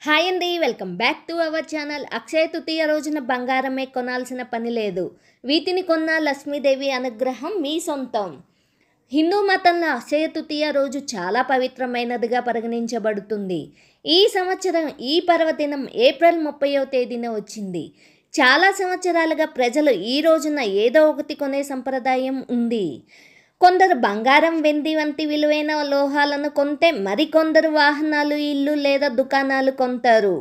Hi అండి, welcome back to our channel. Akshaya Tritiya రోజున బంగారమే కొనాల్సిన పని లేదు. వీటిని కొన్న లక్ష్మీదేవి అనుగ్రహం మీ సొంతం. హిందూ మతంలో అక్షయ తృతీయ రోజు చాలా పవిత్రమైనదిగా పరిగణించబడుతుంది. ఈ సంవత్సరం ఈ పర్వదినం ఏప్రిల్ 30వ తేదీన వచ్చింది. చాలా సంవత్సరాలుగా ప్రజలు ఈ రోజున ఏదో ఒకటి కొనే సంప్రదాయం ఉంది. కొందరు బంగారం, వెండి వంటి విలువైన లోహాలను కొంటే మరికొందరు వాహనాలు, ఇల్లు లేదా దుకాణాలు కొంటారు.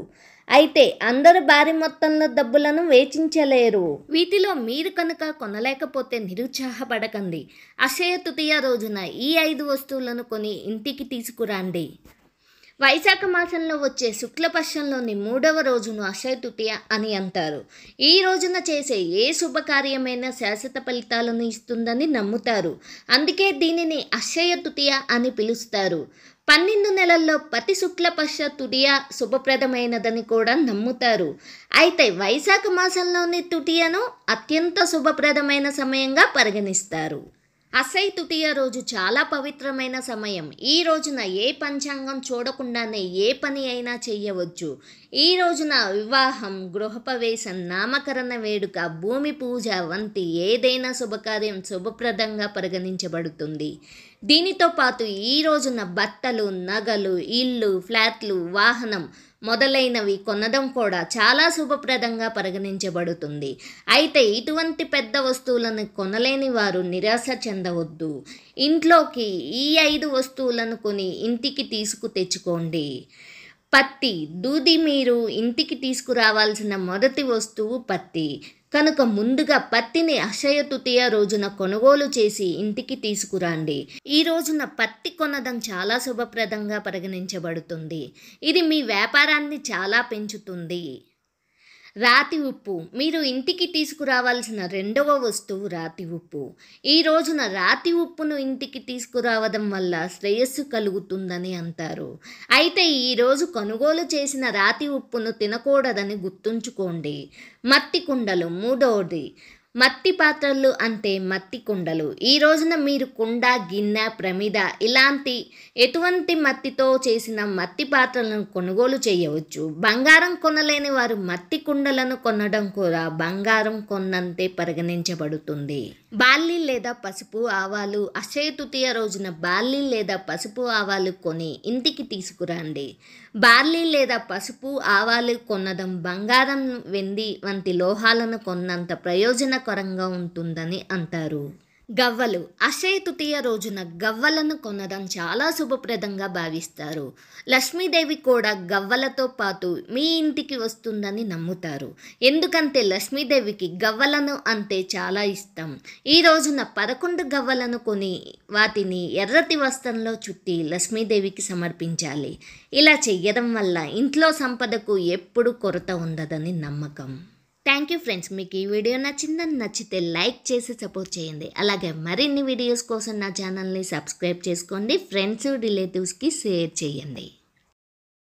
అయితే అందరూ భారీ మొత్తంలో డబ్బులను వెచ్చించలేరు. వీటిలో మీరు కనుక కొనలేకపోతే నిరుత్సాహపడకండి. అక్షయ తృతీయ రోజున ఈ 5 వస్తువులను కొని ఇంటికి తీసుకురండి. వైశాఖ మాసంలో వచ్చే శుక్లపక్షంలోని 3వ రోజును అక్షయ తృతీయ అని అంటారు. ఈ రోజున చేసే ఏ శుభకార్యమైనా శాశ్వత ఫలితాలను ఇస్తుందని నమ్ముతారు. అందుకే దీనిని అక్షయ తృతీయ అని పిలుస్తారు. 12 నెలల్లో ప్రతి శుక్లపక్ష తృతీయ శుభప్రదమైనదని కూడా నమ్ముతారు. అయితే వైశాఖ మాసంలోని తృతీయను అత్యంత శుభప్రదమైన సమయంగా పరిగణిస్తారు. అక్షయ తృతీయ రోజు చాలా పవిత్రమైన సమయం. ఈ రోజున ఏ పంచాంగం చూడకుండానే ఏ పని అయినా చేయవచ్చు. ఈ రోజున వివాహం, గృహప్రవేశం, నామకరణ వేడుక, భూమి పూజ వంటి ఏదైనా శుభకార్యం శుభప్రదంగా పరిగణించబడుతుంది. దీనితో పాటు ఈ రోజున బట్టలు, నగలు, ఇల్లు, ఫ్లాట్లు, వాహనం మొదలైనవి కొనడం కూడా చాలా శుభప్రదంగా పరిగణించబడుతుంది. అయితే ఇటువంటి పెద్ద వస్తువులను కొనలేని వారు నిరాశ చెందవద్దు. ఇంట్లోకి ఈ 5 వస్తువులను కొని ఇంటికి తెచ్చుకోండి. పత్తి, దూది. మీరు ఇంటికి తీసుకురావాల్సిన మొదటి వస్తువు పత్తి. కనుక ముందుగా పత్తిని అక్షయ తృతీయ రోజున కొనుగోలు చేసి ఇంటికి తీసుకురండి. ఈ రోజున పత్తి కొనడం చాలా శుభప్రదంగా పరిగణించబడుతుంది. ఇది మీ వ్యాపారాన్ని చాలా పెంచుతుంది. రాతి ఉప్పు. మీరు ఇంటికి తీసుకురావాల్సిన 2వ వస్తువు రాతి ఉప్పు. ఈ రోజున రాతి ఉప్పును ఇంటికి తీసుకురావడం వల్ల శ్రేయస్సు కలుగుతుందని అంటారు. అయితే ఈరోజు కొనుగోలు చేసిన రాతి ఉప్పును తినకూడదని గుర్తుంచుకోండి. మట్టి కుండలు. 3వది మట్టి పాత్రలు అంటే మట్టి కుండలు. ఈ రోజున మీరు కుండ, గిన్నె, ప్రమిద ఇలాంటి ఎటువంటి మట్టితో చేసిన మట్టి పాత్రలను కొనుగోలు చేయవచ్చు. బంగారం కొనలేని వారు మట్టి కుండలను కొనడం కూడా బంగారం కొన్నంతే పరిగణించబడుతుంది. బార్లీ లేదా పసుపు, ఆవాలు. అక్షయ తృతీయ రోజున బార్లీ లేదా పసుపు, ఆవాలు కొని ఇంటికి తీసుకురండి. బార్లీ లేదా పసుపు, ఆవాలు కొనడం బంగారం, వెండి వంటి లోహాలను కొన్నంత ప్రయోజనకరంగా ఉంటుందని అంటారు. గవ్వలు. అక్షయ తృతీయ రోజున గవ్వలను కొనడం చాలా శుభప్రదంగా భావిస్తారు. లక్ష్మీదేవి కూడా గవ్వలతో పాటు మీ ఇంటికి వస్తుందని నమ్ముతారు. ఎందుకంటే లక్ష్మీదేవికి గవ్వలను అంటే చాలా ఇష్టం. ఈ రోజున 11 గవ్వలను కొని వాటిని ఎర్రటి వస్త్రంలో చుట్టి లక్ష్మీదేవికి సమర్పించాలి. ఇలా చెయ్యడం వల్ల ఇంట్లో సంపదకు ఎప్పుడూ కొరత ఉండదని నమ్మకం. Thank you friends. మీకు ఈ వీడియో నచ్చితే లైక్ చేసి సపోర్ట్ చేయండి. అలాగే మరిన్ని వీడియోస్ కోసం నా ఛానల్ని సబ్స్క్రైబ్ చేసుకోండి. ఫ్రెండ్స్, రిలేటివ్స్కి షేర్ చేయండి.